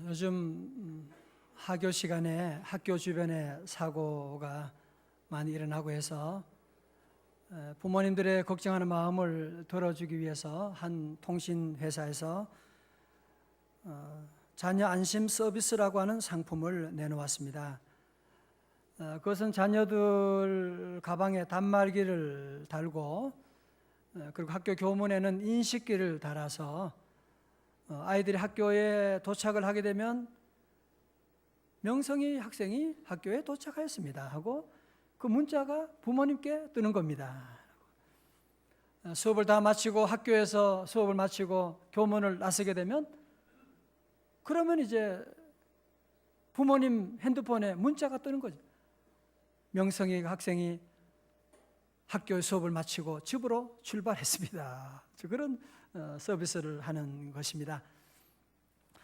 요즘 학교 시간에 학교 주변에 사고가 많이 일어나고 해서 부모님들의 걱정하는 마음을 들어주기 위해서 한 통신회사에서 자녀 안심 서비스라고 하는 상품을 내놓았습니다. 그것은 자녀들 가방에 단말기를 달고 그리고 학교 교문에는 인식기를 달아서 아이들이 학교에 도착을 하게 되면 명성희 학생이 학교에 도착하였습니다 하고 그 문자가 부모님께 뜨는 겁니다. 수업을 다 마치고 학교에서 수업을 마치고 교문을 나서게 되면 그러면 이제 부모님 핸드폰에 문자가 뜨는 거죠. 명성희 학생이 학교 수업을 마치고 집으로 출발했습니다. 그런 서비스를 하는 것입니다.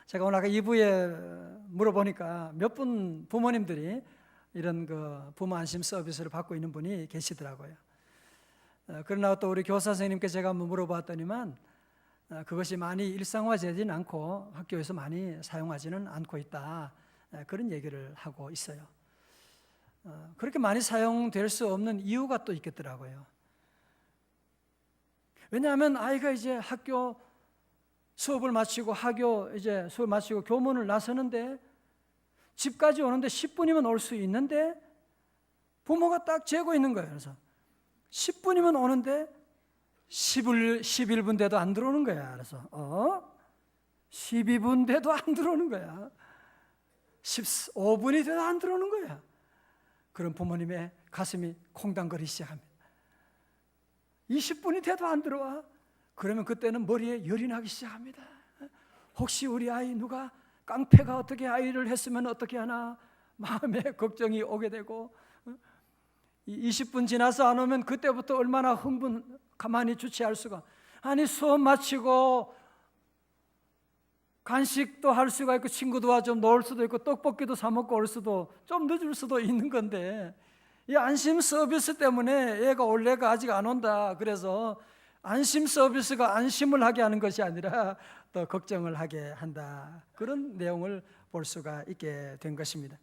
제가 오늘 아까 2부에 물어보니까 몇 분 부모님들이 이런 부모 안심 서비스를 받고 있는 분이 계시더라고요. 그러나 또 우리 교사 선생님께 제가 한번 물어봤더니만 그것이 많이 일상화되지는 않고 학교에서 많이 사용하지는 않고 있다, 그런 얘기를 하고 있어요. 그렇게 많이 사용될 수 없는 이유가 또 있겠더라고요. 왜냐하면 아이가 이제 학교 수업을 마치고 수업 마치고 교문을 나서는데 집까지 오는데 10분이면 올 수 있는데 부모가 딱 재고 있는 거예요. 그래서 10분이면 오는데 11분 돼도 안 들어오는 거야. 그래서 12분 돼도 안 들어오는 거야. 15분이 돼도 안 들어오는 거야. 그런 부모님의 가슴이 콩당거리기 시작합니다. 20분이 돼도 안 들어와. 그러면 그때는 머리에 열이 나기 시작합니다. 혹시 우리 아이 누가 깡패가 어떻게 아이를 했으면 어떻게 하나 마음에 걱정이 오게 되고 20분 지나서 안 오면 그때부터 얼마나 가만히 주체할 수가. 아니 수업 마치고 간식도 할 수가 있고 친구도 와 좀 놀 수도 있고 떡볶이도 사 먹고 올 수도 좀 늦을 수도 있는 건데 이 안심 서비스 때문에 얘가 올래가 아직 안 온다. 그래서 안심 서비스가 안심을 하게 하는 것이 아니라 더 걱정을 하게 한다. 그런 내용을 볼 수가 있게 된 것입니다.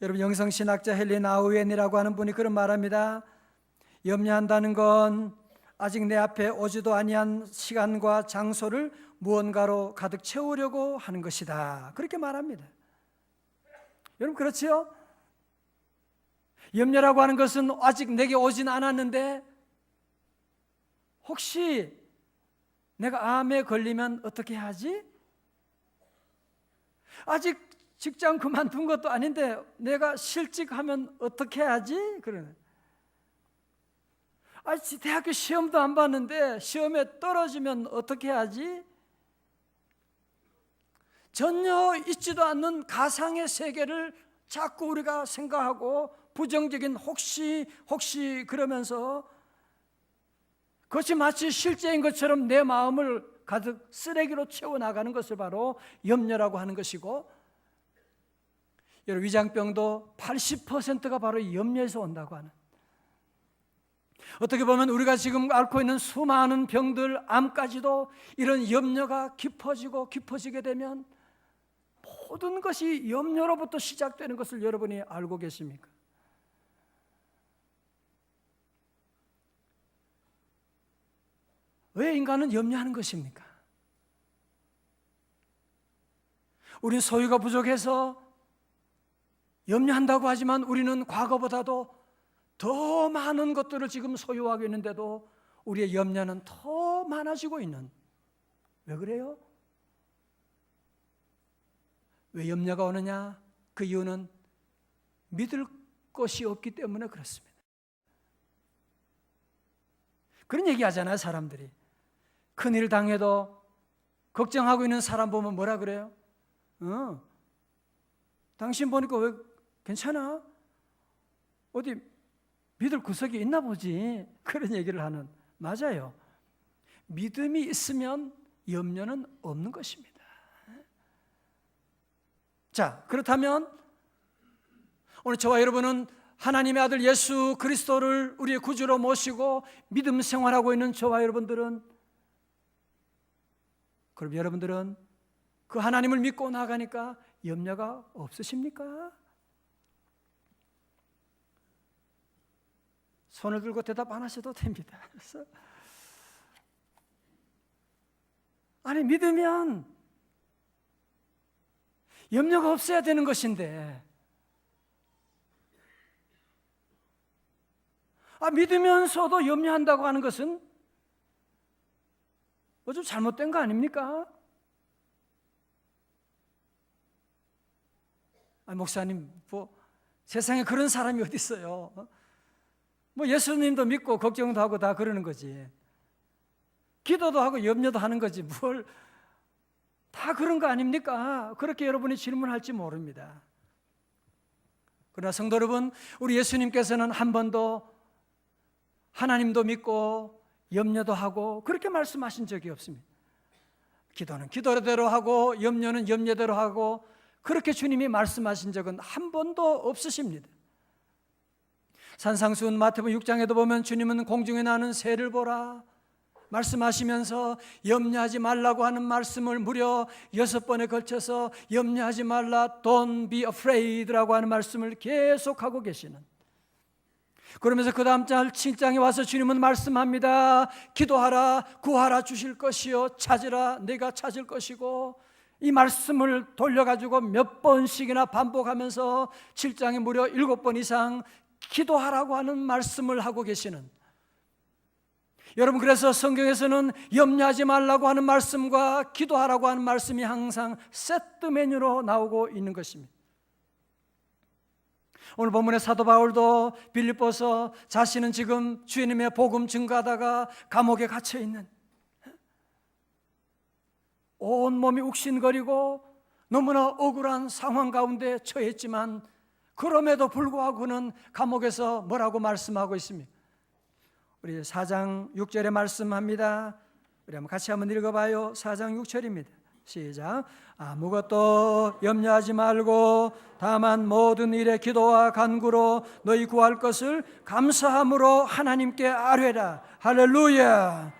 여러분, 영성신학자 헬린 아우엔이라고 하는 분이 그런 말합니다. 염려한다는 건 아직 내 앞에 오지도 아니한 시간과 장소를 무언가로 가득 채우려고 하는 것이다. 그렇게 말합니다. 여러분, 그렇지요? 염려라고 하는 것은 아직 내게 오진 않았는데 혹시 내가 암에 걸리면 어떻게 하지? 아직 직장 그만둔 것도 아닌데 내가 실직하면 어떻게 하지? 그러네. 대학교 시험도 안 봤는데 시험에 떨어지면 어떻게 하지? 전혀 있지도 않는 가상의 세계를 자꾸 우리가 생각하고 부정적인 혹시 그러면서 그것이 마치 실제인 것처럼 내 마음을 가득 쓰레기로 채워나가는 것을 바로 염려라고 하는 것이고, 여러분, 위장병도 80%가 바로 염려에서 온다고 하는, 어떻게 보면 우리가 지금 앓고 있는 수많은 병들, 암까지도 이런 염려가 깊어지게 되면 모든 것이 염려로부터 시작되는 것을 여러분이 알고 계십니까? 왜 인간은 염려하는 것입니까? 우리는 소유가 부족해서 염려한다고 하지만 우리는 과거보다도 더 많은 것들을 지금 소유하고 있는데도 우리의 염려는 더 많아지고 있는. 왜 그래요? 왜 염려가 오느냐? 그 이유는 믿을 것이 없기 때문에 그렇습니다. 그런 얘기 하잖아요, 사람들이. 큰일 당해도 걱정하고 있는 사람 보면 뭐라 그래요? 당신 보니까 왜 괜찮아? 어디 믿을 구석이 있나 보지. 그런 얘기를 하는. 맞아요. 믿음이 있으면 염려는 없는 것입니다. 자, 그렇다면 오늘 저와 여러분은 하나님의 아들 예수 그리스도를 우리의 구주로 모시고 믿음 생활하고 있는 저와 여러분들은, 그럼 여러분들은 그 하나님을 믿고 나가니까 염려가 없으십니까? 손을 들고 대답 안 하셔도 됩니다. 그래서 아니, 믿으면 염려가 없어야 되는 것인데, 믿으면서도 염려한다고 하는 것은 뭐 좀 잘못된 거 아닙니까? 목사님, 세상에 그런 사람이 어디 있어요? 예수님도 믿고 걱정도 하고 다 그러는 거지. 기도도 하고 염려도 하는 거지. 뭘 다 그런 거 아닙니까? 그렇게 여러분이 질문할지 모릅니다. 그러나 성도 여러분, 우리 예수님께서는 한 번도 하나님도 믿고 염려도 하고 그렇게 말씀하신 적이 없습니다. 기도는 기도대로 하고 염려는 염려대로 하고 그렇게 주님이 말씀하신 적은 한 번도 없으십니다. 산상수훈 마태복음 6장에도 보면 주님은 공중에 나는 새를 보라 말씀하시면서 염려하지 말라고 하는 말씀을 무려 6번에 걸쳐서 염려하지 말라, don't be afraid라고 하는 말씀을 계속하고 계시는, 그러면서 그 다음 절 7장에 와서 주님은 말씀합니다. 기도하라, 구하라 주실 것이요, 찾으라 내가 찾을 것이고, 이 말씀을 돌려가지고 몇 번씩이나 반복하면서 7장에 무려 7번 이상 기도하라고 하는 말씀을 하고 계시는, 여러분, 그래서 성경에서는 염려하지 말라고 하는 말씀과 기도하라고 하는 말씀이 항상 세트 메뉴로 나오고 있는 것입니다. 오늘 본문의 사도 바울도 빌립보서 자신은 지금 주님의 복음 증거하다가 감옥에 갇혀 있는, 온몸이 욱신거리고 너무나 억울한 상황 가운데 처했지만 그럼에도 불구하고는 감옥에서 뭐라고 말씀하고 있습니까? 우리 4장 6절에 말씀합니다. 우리 한번 같이 한번 읽어봐요. 4장 6절입니다. 시작. 아무것도 염려하지 말고 다만 모든 일에 기도와 간구로 너희 구할 것을 감사함으로 하나님께 아뢰라. 할렐루야.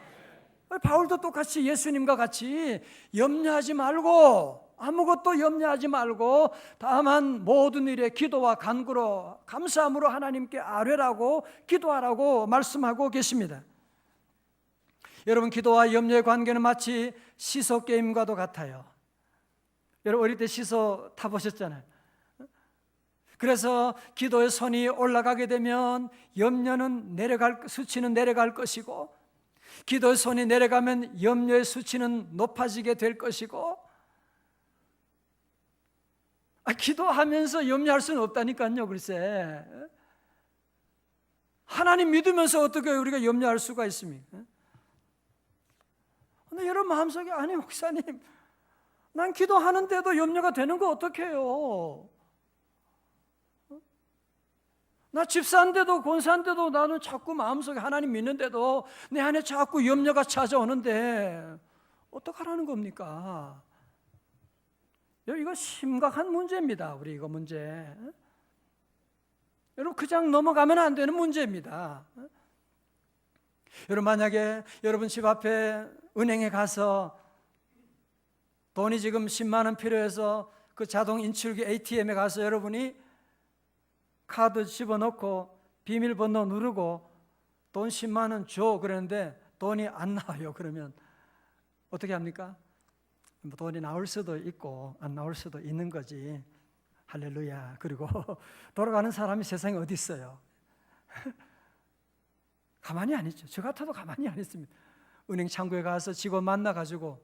바울도 똑같이 예수님과 같이 염려하지 말고, 아무것도 염려하지 말고 다만 모든 일에 기도와 간구로 감사함으로 하나님께 아뢰라고, 기도하라고 말씀하고 계십니다. 여러분, 기도와 염려의 관계는 마치 시소 게임과도 같아요. 여러분, 어릴 때 시소 타보셨잖아요. 그래서 기도의 선이 올라가게 되면 염려는 수치는 내려갈 것이고, 기도의 손이 내려가면 염려의 수치는 높아지게 될 것이고, 기도하면서 염려할 수는 없다니까요. 글쎄, 하나님 믿으면서 어떻게 우리가 염려할 수가 있습니까? 근데 여러분 마음속에, 아니 목사님, 난 기도하는데도 염려가 되는 거 어떡해요? 나 집사인데도 권사인데도 나는 자꾸 마음속에 하나님 믿는데도 내 안에 자꾸 염려가 찾아오는데 어떡하라는 겁니까? 이거 심각한 문제입니다. 우리 이거 문제. 여러분, 그냥 넘어가면 안 되는 문제입니다. 여러분, 만약에 여러분 집 앞에 은행에 가서 돈이 지금 10만 원 필요해서 그 자동 인출기 ATM에 가서 여러분이 카드 집어넣고 비밀번호 누르고 돈 10만 원 줘 그러는데 돈이 안 나와요. 그러면 어떻게 합니까? 돈이 나올 수도 있고 안 나올 수도 있는 거지. 할렐루야. 그리고 돌아가는 사람이 세상에 어디 있어요? 가만히 안 있죠. 저 같아도 가만히 안 있습니다. 은행 창구에 가서 직원 만나가지고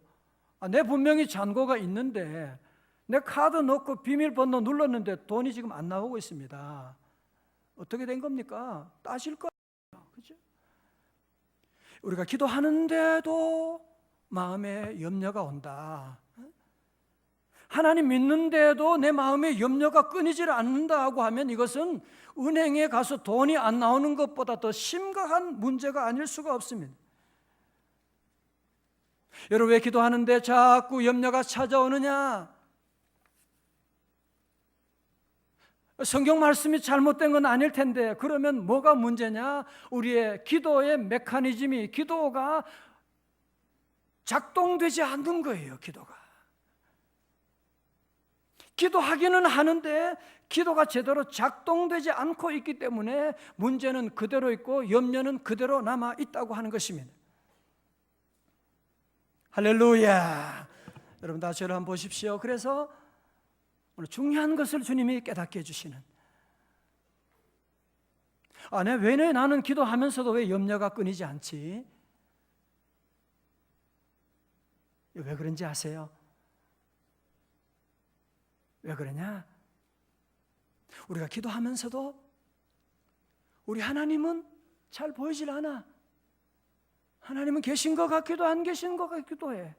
내 분명히 잔고가 있는데 내 카드 넣고 비밀번호 눌렀는데 돈이 지금 안 나오고 있습니다. 어떻게 된 겁니까? 따질 거예요. 그죠? 우리가 기도하는데도 마음에 염려가 온다. 하나님 믿는데도 내 마음에 염려가 끊이질 않는다고 하면 이것은 은행에 가서 돈이 안 나오는 것보다 더 심각한 문제가 아닐 수가 없습니다. 여러분, 왜 기도하는데 자꾸 염려가 찾아오느냐? 성경 말씀이 잘못된 건 아닐 텐데 그러면 뭐가 문제냐? 우리의 기도의 메커니즘이, 기도가 작동되지 않는 거예요. 기도가 기도하기는 하는데 기도가 제대로 작동되지 않고 있기 때문에 문제는 그대로 있고 염려는 그대로 남아 있다고 하는 것입니다. 할렐루야. 여러분 다 저를 한번 보십시오. 그래서 오늘 중요한 것을 주님이 깨닫게 해주시는, 왜 나는 기도하면서도 왜 염려가 끊이지 않지? 왜 그런지 아세요? 왜 그러냐? 우리가 기도하면서도 우리 하나님은 잘 보이질 않아. 하나님은 계신 것 같기도 안 계신 것 같기도 해.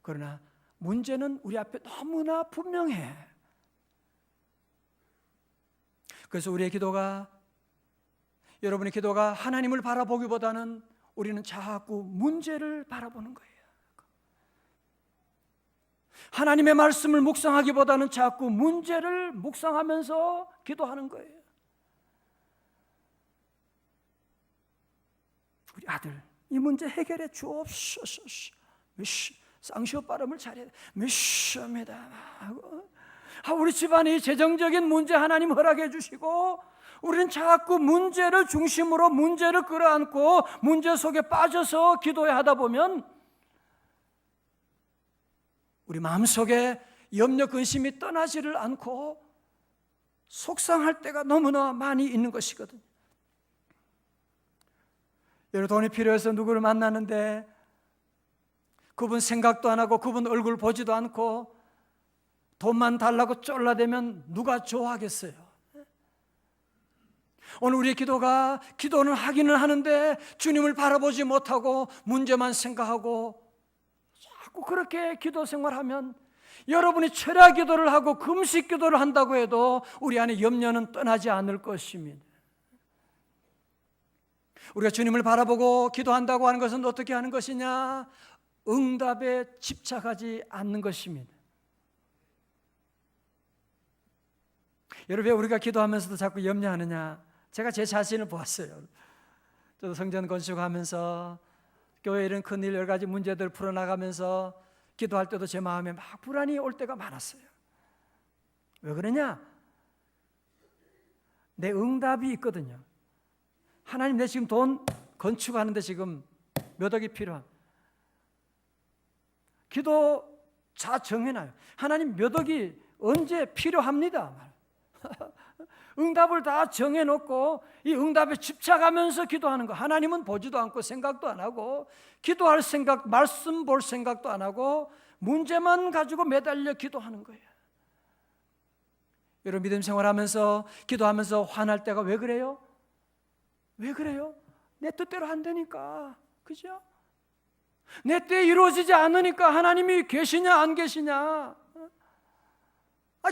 그러나 문제는 우리 앞에 너무나 분명해. 그래서 우리의 기도가, 여러분의 기도가 하나님을 바라보기보다는 우리는 자꾸 문제를 바라보는 거예요. 하나님의 말씀을 묵상하기보다는 자꾸 문제를 묵상하면서 기도하는 거예요. 우리 아들, 이 문제 해결해 주옵소서. 쌍시오 발음을 잘해야 돼. 미쇼입니다. 우리 집안이 재정적인 문제 하나님 허락해 주시고, 우리는 자꾸 문제를 중심으로 문제를 끌어안고 문제 속에 빠져서 기도해야 하다 보면 우리 마음속에 염려 근심이 떠나지를 않고 속상할 때가 너무나 많이 있는 것이거든요. 여러분, 돈이 필요해서 누구를 만나는데 그분 생각도 안 하고 그분 얼굴 보지도 않고 돈만 달라고 쫄라대면 누가 좋아하겠어요? 오늘 우리의 기도가, 기도는 하기는 하는데 주님을 바라보지 못하고 문제만 생각하고 자꾸 그렇게 기도 생활하면, 여러분이 철야 기도를 하고 금식 기도를 한다고 해도 우리 안에 염려는 떠나지 않을 것입니다. 우리가 주님을 바라보고 기도한다고 하는 것은 어떻게 하는 것이냐? 응답에 집착하지 않는 것입니다. 여러분, 왜 우리가 기도하면서도 자꾸 염려하느냐? 제가 제 자신을 보았어요. 저도 성전 건축하면서 교회 이런 큰일 여러 가지 문제들을 풀어나가면서 기도할 때도 제 마음에 막 불안이 올 때가 많았어요. 왜 그러냐? 내 응답이 있거든요. 하나님, 내 지금 돈 건축하는데 지금 몇 억이 필요한, 기도 자 정해놔요. 하나님, 몇 억이 언제 필요합니다. 응답을 다 정해놓고 이 응답에 집착하면서 기도하는 거. 하나님은 보지도 않고 생각도 안 하고, 기도할 생각, 말씀 볼 생각도 안 하고 문제만 가지고 매달려 기도하는 거예요. 여러분, 믿음 생활하면서 기도하면서 화날 때가 왜 그래요? 왜 그래요? 내 뜻대로 안 되니까. 그죠? 내 때에 이루어지지 않으니까 하나님이 계시냐 안 계시냐.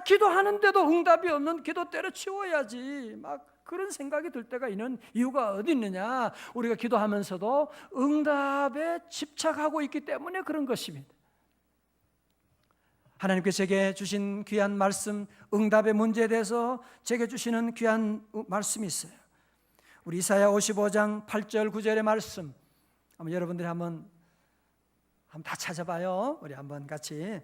기도하는데도 응답이 없는 기도 때려치워야지. 막 그런 생각이 들 때가 있는 이유가 어디 있느냐? 우리가 기도하면서도 응답에 집착하고 있기 때문에 그런 것입니다. 하나님께서 제게 주신 귀한 말씀, 응답의 문제에 대해서 제게 주시는 귀한 말씀이 있어요. 우리 이사야 55장 8절 9절의 말씀, 한번 여러분들이 한번 다 찾아봐요. 우리 한번 같이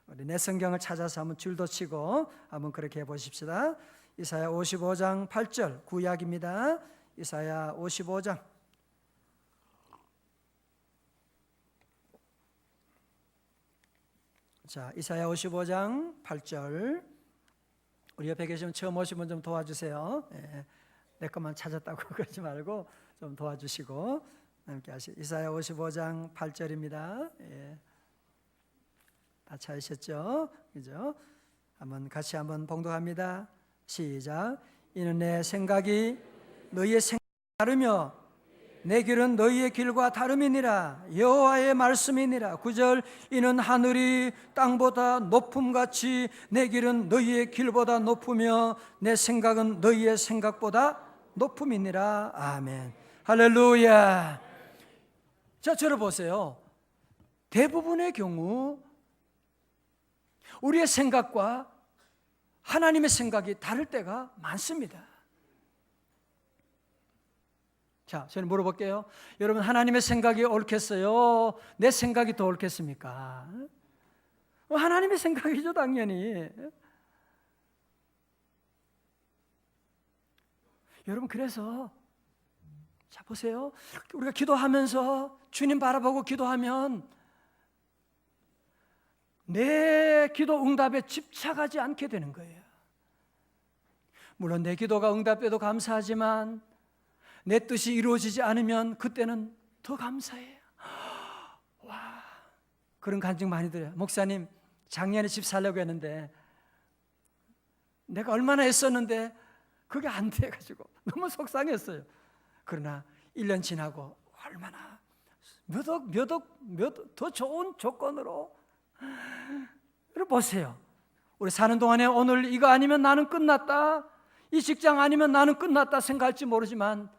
우리 내 성경을 찾아서 한번 줄도 치고 한번 그렇게 해보십시다. 이사야 55장 8절 구약입니다. 이사야 55장. 자, 이사야 55장 8절. 우리 옆에 계시면 처음 오신 분 좀 도와주세요. 내 것만 찾았다고 그러지 말고 좀 도와주시고 함께 하시죠. 이사야 55장 8절입니다. 다 찾으셨죠? 그죠? 한번 같이 한번 봉독합니다. 시작. 이는 내 생각이 너희의 생각과 다르며 내 길은 너희의 길과 다름이니라. 여호와의 말씀이니라. 9절. 이는 하늘이 땅보다 높음같이 내 길은 너희의 길보다 높으며 내 생각은 너희의 생각보다 높음이니라. 아멘. 할렐루야. 자, 저를 보세요. 대부분의 경우 우리의 생각과 하나님의 생각이 다를 때가 많습니다. 자, 저는 물어볼게요. 여러분, 하나님의 생각이 옳겠어요? 내 생각이 더 옳겠습니까? 하나님의 생각이죠, 당연히. 여러분, 그래서 자 보세요. 우리가 기도하면서 주님 바라보고 기도하면 내 기도 응답에 집착하지 않게 되는 거예요. 물론 내 기도가 응답돼도 감사하지만 내 뜻이 이루어지지 않으면 그때는 더 감사해요. 와, 그런 간증 많이 들어요. 목사님, 작년에 집 살려고 했는데 내가 얼마나 애썼는데 그게 안 돼가지고 너무 속상했어요. 그러나 1년 지나고 얼마나 몇 억 더 좋은 조건으로. 여러분 보세요. 우리 사는 동안에 오늘 이거 아니면 나는 끝났다, 이 직장 아니면 나는 끝났다 생각할지 모르지만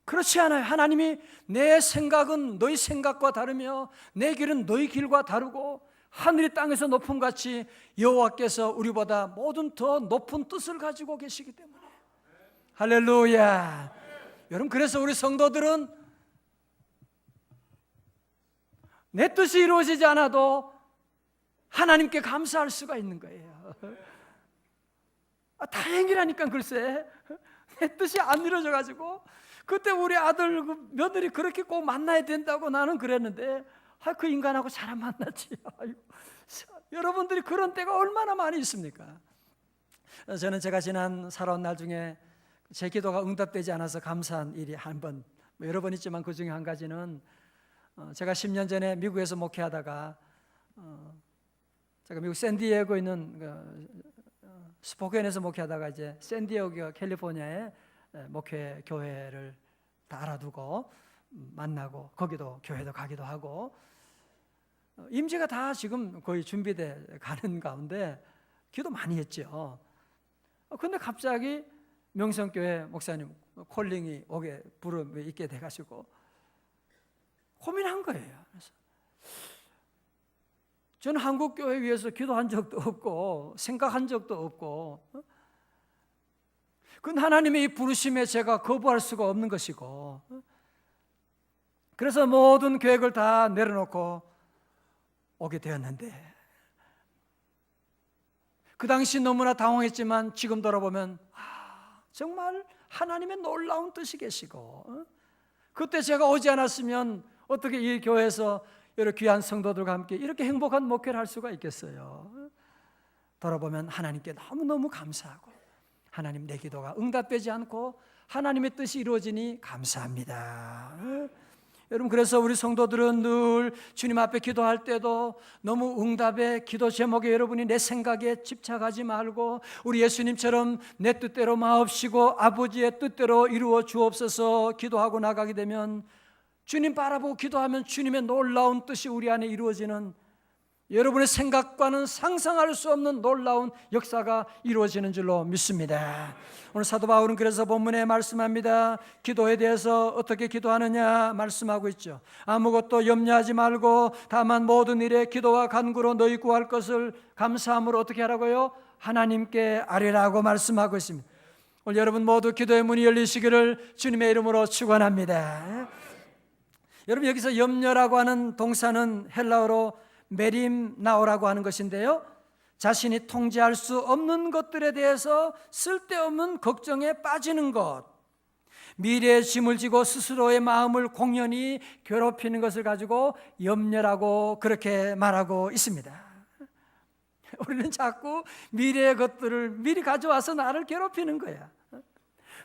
그렇지 않아요. 하나님이 내 생각은 너희 생각과 다르며 내 길은 너희 길과 다르고 하늘이 땅에서 높음같이 여호와께서 우리보다 모든 더 높은 뜻을 가지고 계시기 때문에. 할렐루야. 여러분, 그래서 우리 성도들은 내 뜻이 이루어지지 않아도 하나님께 감사할 수가 있는 거예요. 다행이라니까. 글쎄, 내 뜻이 안 이루어져가지고 그때 우리 아들 며느리 그렇게 꼭 만나야 된다고 나는 그랬는데 그 인간하고 잘 안 만났지. 여러분들이 그런 때가 얼마나 많이 있습니까? 저는 제가 지난 살아온 날 중에 제 기도가 응답되지 않아서 감사한 일이 한 번, 여러 번 있지만 그 중에 한 가지는 제가 10년 전에 미국에서 목회하다가 제가 미국 샌디에고에 있는 스포ken에서 목회하다가 이제 샌디에고 캘리포니아에 목회 교회를 다 알아두고 만나고 거기도 교회도 가기도 하고 임재가 다 지금 거의 준비돼 가는 가운데 기도 많이 했죠. 근데 갑자기 명성교회 목사님 콜링이 오게 부름이 있게 돼가지고 고민한 거예요. 그래서 저는 한국 교회 위해서 기도한 적도 없고 생각한 적도 없고, 그건 하나님의 이 부르심에 제가 거부할 수가 없는 것이고, 그래서 모든 계획을 다 내려놓고 오게 되었는데 그 당시 너무나 당황했지만 지금 돌아보면 정말 하나님의 놀라운 뜻이 계시고, 그때 제가 오지 않았으면 어떻게 이 교회에서 여러 귀한 성도들과 함께 이렇게 행복한 목회를 할 수가 있겠어요. 돌아보면 하나님께 너무너무 감사하고 하나님 내 기도가 응답되지 않고 하나님의 뜻이 이루어지니 감사합니다. 여러분, 그래서 우리 성도들은 늘 주님 앞에 기도할 때도 너무 응답의 기도 제목에 여러분이 내 생각에 집착하지 말고 우리 예수님처럼 내 뜻대로 마옵시고 아버지의 뜻대로 이루어 주옵소서 기도하고 나가게 되면 주님 바라보고 기도하면 주님의 놀라운 뜻이 우리 안에 이루어지는, 여러분의 생각과는 상상할 수 없는 놀라운 역사가 이루어지는 줄로 믿습니다. 오늘 사도 바울은 그래서 본문에 말씀합니다. 기도에 대해서 어떻게 기도하느냐 말씀하고 있죠. 아무것도 염려하지 말고 다만 모든 일에 기도와 간구로 너희 구할 것을 감사함으로 어떻게 하라고요? 하나님께 아뢰라고 말씀하고 있습니다. 오늘 여러분 모두 기도의 문이 열리시기를 주님의 이름으로 축원합니다. 여러분, 여기서 염려라고 하는 동사는 헬라어로 메림나오라고 하는 것인데요, 자신이 통제할 수 없는 것들에 대해서 쓸데없는 걱정에 빠지는 것, 미래의 짐을 지고 스스로의 마음을 공연히 괴롭히는 것을 가지고 염려라고 그렇게 말하고 있습니다. 우리는 자꾸 미래의 것들을 미리 가져와서 나를 괴롭히는 거야.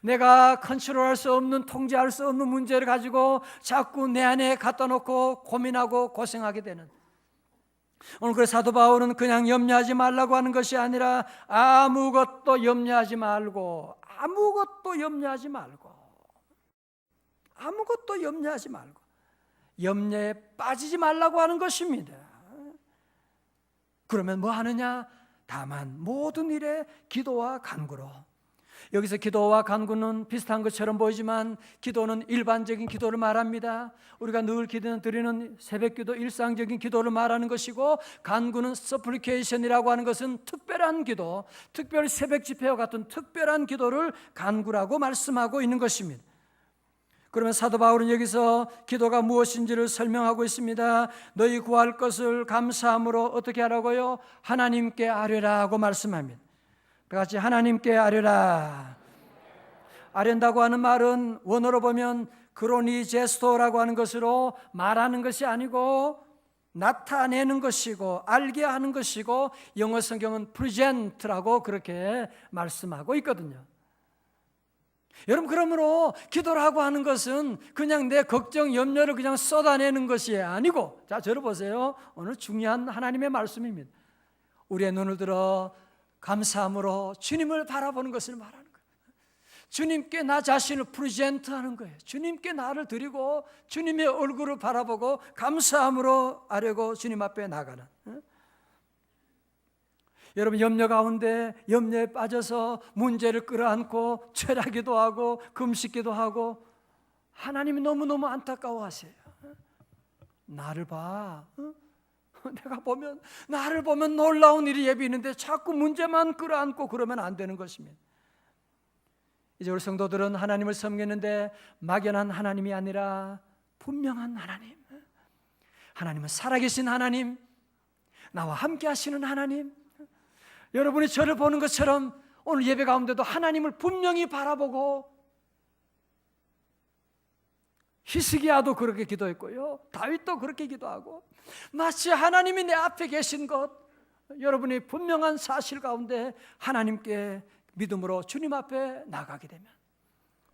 내가 컨트롤할 수 없는, 통제할 수 없는 문제를 가지고 자꾸 내 안에 갖다 놓고 고민하고 고생하게 되는, 오늘 그 사도 바울은 그냥 염려하지 말라고 하는 것이 아니라 아무것도 염려하지 말고 염려에 빠지지 말라고 하는 것입니다. 그러면 뭐 하느냐? 다만 모든 일에 기도와 간구로. 여기서 기도와 간구는 비슷한 것처럼 보이지만 기도는 일반적인 기도를 말합니다. 우리가 늘 드리는 새벽기도, 일상적인 기도를 말하는 것이고, 간구는 supplication이라고 하는 것은 특별한 기도, 특별 새벽 집회와 같은 특별한 기도를 간구라고 말씀하고 있는 것입니다. 그러면 사도 바울은 여기서 기도가 무엇인지를 설명하고 있습니다. 너희 구할 것을 감사함으로 어떻게 하라고요? 하나님께 아뢰라고 말씀합니다. 같이 하나님께 아뢰라. 아련다고 하는 말은 원어로 보면 크로니제스토라고 하는 것으로 말하는 것이 아니고 나타내는 것이고 알게 하는 것이고, 영어 성경은 present라고 그렇게 말씀하고 있거든요. 여러분, 그러므로 기도를 하고 하는 것은 그냥 내 걱정, 염려를 그냥 쏟아내는 것이 아니고, 자, 저를 보세요. 오늘 중요한 하나님의 말씀입니다. 우리의 눈을 들어 감사함으로 주님을 바라보는 것을 말하는 거예요. 주님께 나 자신을 프레젠트하는 거예요. 주님께 나를 드리고 주님의 얼굴을 바라보고 감사함으로 아뢰고 주님 앞에 나가는. 여러분, 염려 가운데 염려에 빠져서 문제를 끌어안고 철하기도 하고 금식기도 하고 하나님이 너무너무 안타까워하세요. 나를 봐. 내가 보면, 나를 보면 놀라운 일이 예비 있는데 자꾸 문제만 끌어안고 그러면 안 되는 것입니다. 이제 우리 성도들은 하나님을 섬기는데 막연한 하나님이 아니라 분명한 하나님, 하나님은 살아계신 하나님, 나와 함께 하시는 하나님, 여러분이 저를 보는 것처럼 오늘 예배 가운데도 하나님을 분명히 바라보고, 히스기야도 그렇게 기도했고요, 다윗도 그렇게 기도하고, 마치 하나님이 내 앞에 계신 것, 여러분이 분명한 사실 가운데 하나님께 믿음으로 주님 앞에 나가게 되면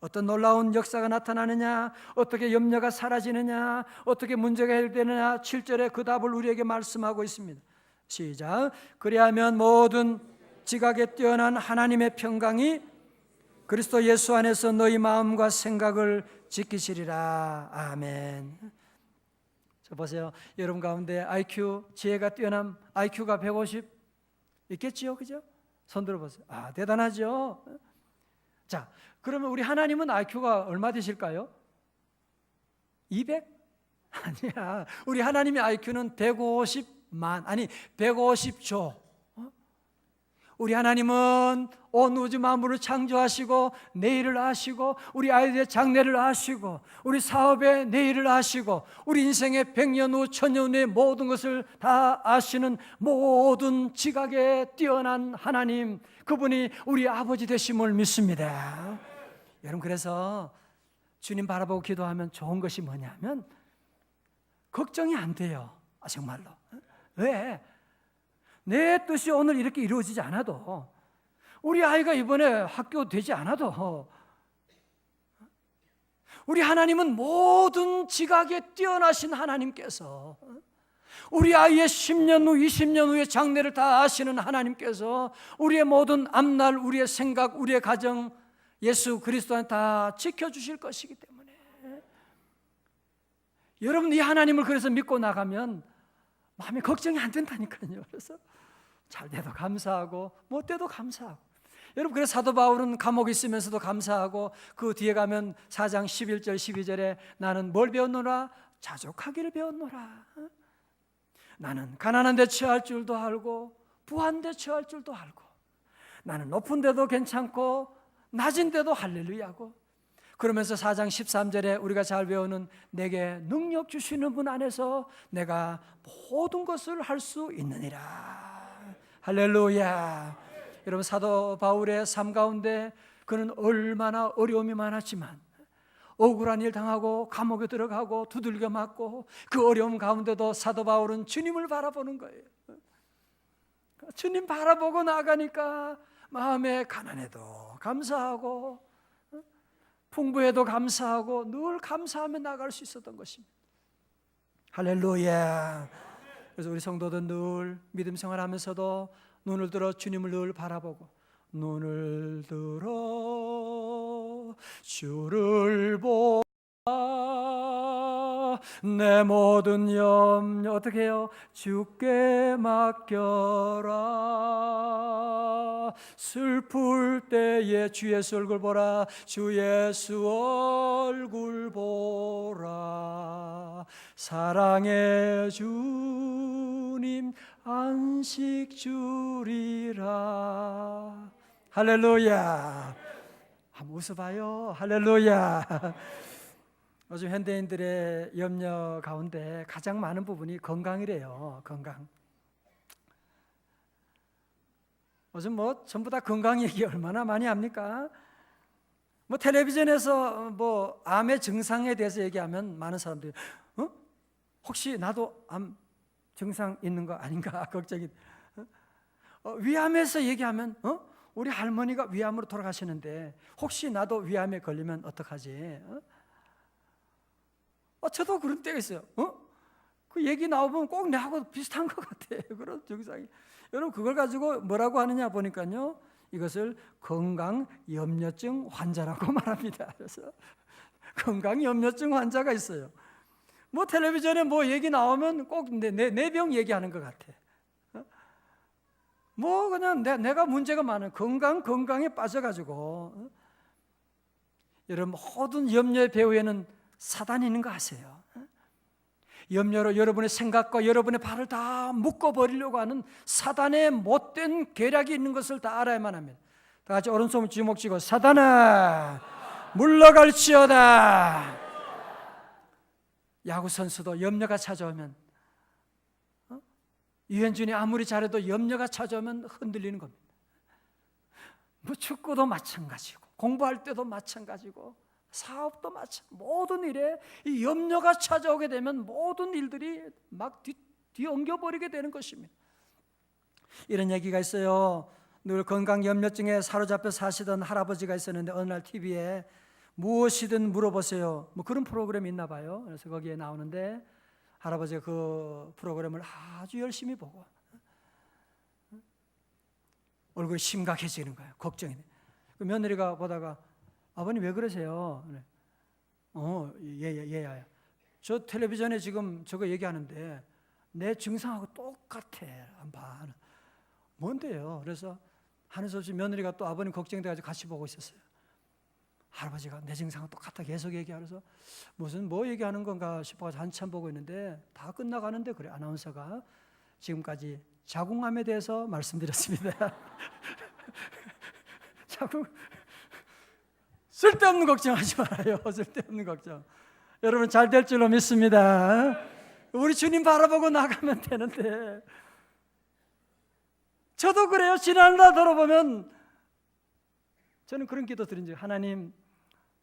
어떤 놀라운 역사가 나타나느냐, 어떻게 염려가 사라지느냐, 어떻게 문제가 해결되느냐, 7절에 그 답을 우리에게 말씀하고 있습니다. 시작. 그리하면 모든 지각에 뛰어난 하나님의 평강이 그리스도 예수 안에서 너희 마음과 생각을 지키시리라. 아멘. 자, 보세요. 여러분 가운데 IQ, 지혜가 뛰어난 IQ가 150 있겠지요, 그죠? 손 들어보세요. 아, 대단하죠? 자, 그러면 우리 하나님은 IQ가 얼마 되실까요? 200? 아니야. 우리 하나님의 IQ는 150만, 아니 150조. 우리 하나님은 온 우주 만물을 창조하시고 내일을 아시고, 우리 아이들의 장래를 아시고, 우리 사업의 내일을 아시고, 우리 인생의 100년 후 1000년 후의 모든 것을 다 아시는 모든 지각에 뛰어난 하나님, 그분이 우리 아버지 되심을 믿습니다. 여러분, 그래서 주님 바라보고 기도하면 좋은 것이 뭐냐면 걱정이 안 돼요. 정말로. 왜? 내 뜻이 오늘 이렇게 이루어지지 않아도, 우리 아이가 이번에 학교 되지 않아도, 우리 하나님은 모든 지각에 뛰어나신 하나님께서, 우리 아이의 10년 후 20년 후의 장래를 다 아시는 하나님께서 우리의 모든 앞날, 우리의 생각, 우리의 가정 예수 그리스도 안에 다 지켜주실 것이기 때문에, 여러분, 이 하나님을 그래서 믿고 나가면 마음에 걱정이 안 된다니까요. 그래서 잘 돼도 감사하고 못 돼도 감사하고. 여러분, 그래서 사도 바울은 감옥에 있으면서도 감사하고, 그 뒤에 가면 4장 11절 12절에 나는 뭘 배웠노라? 자족하기를 배웠노라. 나는 가난한 데 처할 줄도 알고 부한 데 처할 줄도 알고, 나는 높은 데도 괜찮고 낮은 데도 할렐루야고. 그러면서 4장 13절에 우리가 잘 배우는 내게 능력 주시는 분 안에서 내가 모든 것을 할 수 있느니라. 할렐루야. 여러분, 사도 바울의 삶 가운데 그는 얼마나 어려움이 많았지만, 억울한 일 당하고 감옥에 들어가고 두들겨 맞고, 그 어려움 가운데도 사도 바울은 주님을 바라보는 거예요. 주님 바라보고 나가니까 마음에 가난해도 감사하고 풍부해도 감사하고 늘 감사하며 나갈 수 있었던 것입니다. 할렐루야. 그래서 우리 성도들 늘 믿음 생활하면서도 눈을 들어 주님을 늘 바라보고, 눈을 들어 주를 보아 내 모든 염려 어떻게 해요? 주께 맡겨라. 슬플 때에 주 예수 얼굴 보라. 주 예수 얼굴 보라. 사랑의 주님 안식 주리라. 할렐루야. 한번 웃어봐요. 할렐루야. 요즘 현대인들의 염려 가운데 가장 많은 부분이 건강이래요. 건강. 요즘 뭐 전부 다 건강 얘기 얼마나 많이 합니까? 뭐 텔레비전에서 뭐 암의 증상에 대해서 얘기하면 많은 사람들이 혹시 나도 암 증상 있는 거 아닌가 걱정이. 위암에서 얘기하면 우리 할머니가 위암으로 돌아가시는데 혹시 나도 위암에 걸리면 어떡하지? 저도 그런 때가 있어요. 그 얘기 나오면 꼭 나하고 비슷한 것 같아요. 그런 증상이. 여러분 그걸 가지고 뭐라고 하느냐 보니까요, 이것을 건강염려증 환자라고 말합니다. 그래서 건강염려증 환자가 있어요. 뭐 텔레비전에 뭐 얘기 나오면 꼭 내 병 얘기하는 것 같아. 뭐 그냥 내가 문제가 많은 건강에 빠져가지고. 여러분 모든 염려의 배후에는 사단이 있는 거 아세요? 염려로 여러분의 생각과 여러분의 발을 다 묶어버리려고 하는 사단의 못된 계략이 있는 것을 다 알아야만 합니다. 다 같이 오른손을 주먹 쥐고 사단아 물러갈지어다. 야구 선수도 염려가 찾아오면, 유현준이 아무리 잘해도 염려가 찾아오면 흔들리는 겁니다. 뭐 축구도 마찬가지고 공부할 때도 마찬가지고 사업도 모든 일에 이 염려가 찾아오게 되면 모든 일들이 막 뒤엉겨버리게 되는 것입니다. 이런 얘기가 있어요. 늘 건강염려증에 사로잡혀 사시던 할아버지가 있었는데 어느 날 TV에 무엇이든 물어보세요, 뭐 그런 프로그램이 있나 봐요. 그래서 거기에 나오는데 할아버지가 그 프로그램을 아주 열심히 보고 얼굴이 심각해지는 거예요. 걱정이 돼. 그 며느리가 보다가 아버님 왜 그러세요? 얘야. 저 텔레비전에 지금 저거 얘기하는데 내 증상하고 똑같아. 안 봐. 뭔데요? 그래서 하는 수 없이 며느리가 또 아버님 걱정돼가지고 같이 보고 있었어요. 할아버지가 내 증상하고 똑같아 계속 얘기하면서 무슨 뭐 얘기하는 건가 싶어서 한참 보고 있는데 다 끝나가는데 그래 아나운서가 지금까지 자궁암에 대해서 말씀드렸습니다. 자궁 쓸데없는 걱정하지 말아요. 쓸데없는 걱정. 여러분 잘 될 줄로 믿습니다. 우리 주님 바라보고 나가면 되는데. 저도 그래요. 지난날 돌아보면 저는 그런 기도 드린 적, 하나님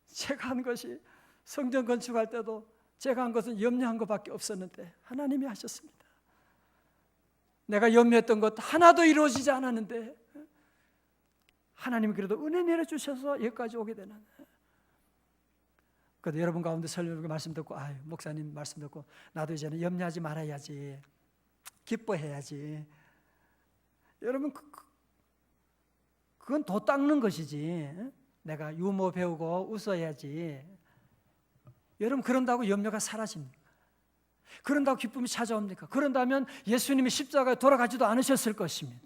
제가 한 것이 성전 건축할 때도 제가 한 것은 염려한 것밖에 없었는데 하나님이 하셨습니다. 내가 염려했던 것 하나도 이루어지지 않았는데 하나님이 그래도 은혜 내려주셔서 여기까지 오게 되는. 그래도 여러분 가운데 설교 말씀 듣고 목사님 말씀 듣고 나도 이제는 염려하지 말아야지, 기뻐해야지. 여러분 그건 도 닦는 것이지. 내가 유머 배우고 웃어야지. 여러분 그런다고 염려가 사라집니까? 그런다고 기쁨이 찾아옵니까? 그런다면 예수님이 십자가에 돌아가지도 않으셨을 것입니다.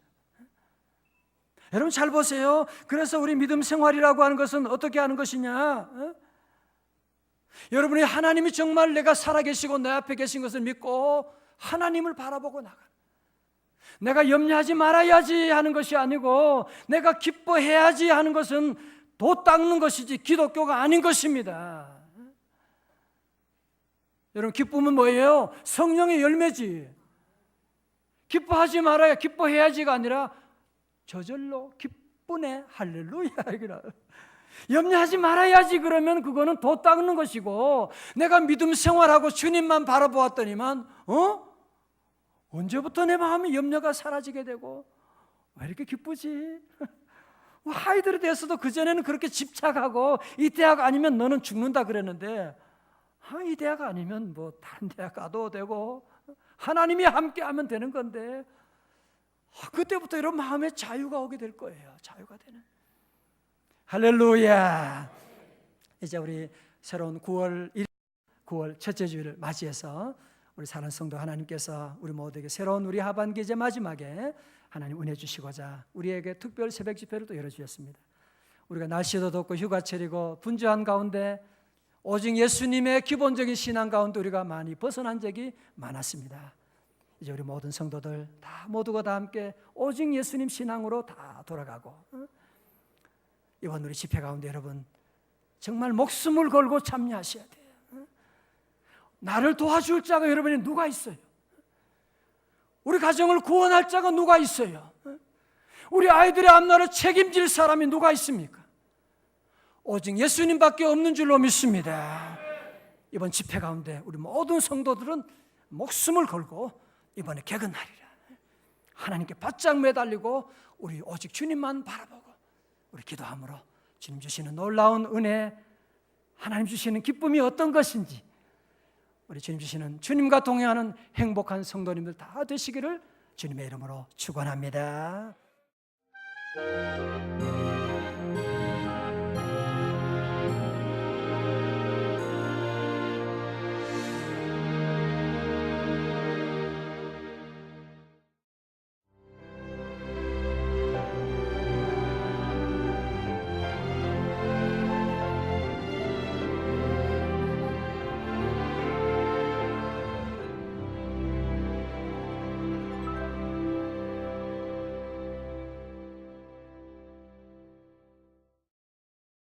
여러분 잘 보세요. 그래서 우리 믿음 생활이라고 하는 것은 어떻게 하는 것이냐? 여러분이 하나님이 정말 내가 살아계시고 내 앞에 계신 것을 믿고 하나님을 바라보고 나가. 내가 염려하지 말아야지 하는 것이 아니고 내가 기뻐해야지 하는 것은 도 닦는 것이지 기독교가 아닌 것입니다. 여러분 기쁨은 뭐예요? 성령의 열매지. 기뻐하지 말아야, 기뻐해야지가 아니라 저절로 기쁘네 할렐루야. 염려하지 말아야지 그러면 그거는 도 닦는 것이고, 내가 믿음 생활하고 주님만 바라보았더니만 언제부터 내 마음이 염려가 사라지게 되고 왜 이렇게 기쁘지? 아이들에 대해서도 그전에는 그렇게 집착하고 이 대학 아니면 너는 죽는다 그랬는데 이 대학 아니면 뭐 다른 대학 가도 되고 하나님이 함께하면 되는 건데 그때부터 이런 마음의 자유가 오게 될 거예요. 자유가 되는. 할렐루야. 이제 우리 새로운 9월 첫째 주일을 맞이해서 우리 사랑하는 성도 하나님께서 우리 모두에게 새로운 우리 하반기 이제 마지막에 하나님 은혜 주시고자 우리에게 특별 새벽 집회를 또 열어주셨습니다. 우리가 날씨도 덥고 휴가철이고 분주한 가운데 오직 예수님의 기본적인 신앙 가운데 우리가 많이 벗어난 적이 많았습니다. 이제 우리 모든 성도들 모두가 다 함께 오직 예수님 신앙으로 다 돌아가고, 이번 우리 집회 가운데 여러분 정말 목숨을 걸고 참여하셔야 돼요. 나를 도와줄 자가 여러분이 누가 있어요? 우리 가정을 구원할 자가 누가 있어요? 우리 아이들의 앞날을 책임질 사람이 누가 있습니까? 오직 예수님밖에 없는 줄로 믿습니다. 이번 집회 가운데 우리 모든 성도들은 목숨을 걸고 이번에 개근하리라. 하나님께 바짝 매달리고 우리 오직 주님만 바라보고 우리 기도함으로 주님 주시는 놀라운 은혜, 하나님 주시는 기쁨이 어떤 것인지 우리 주님 주시는 주님과 동행하는 행복한 성도님들 다 되시기를 주님의 이름으로 축원합니다.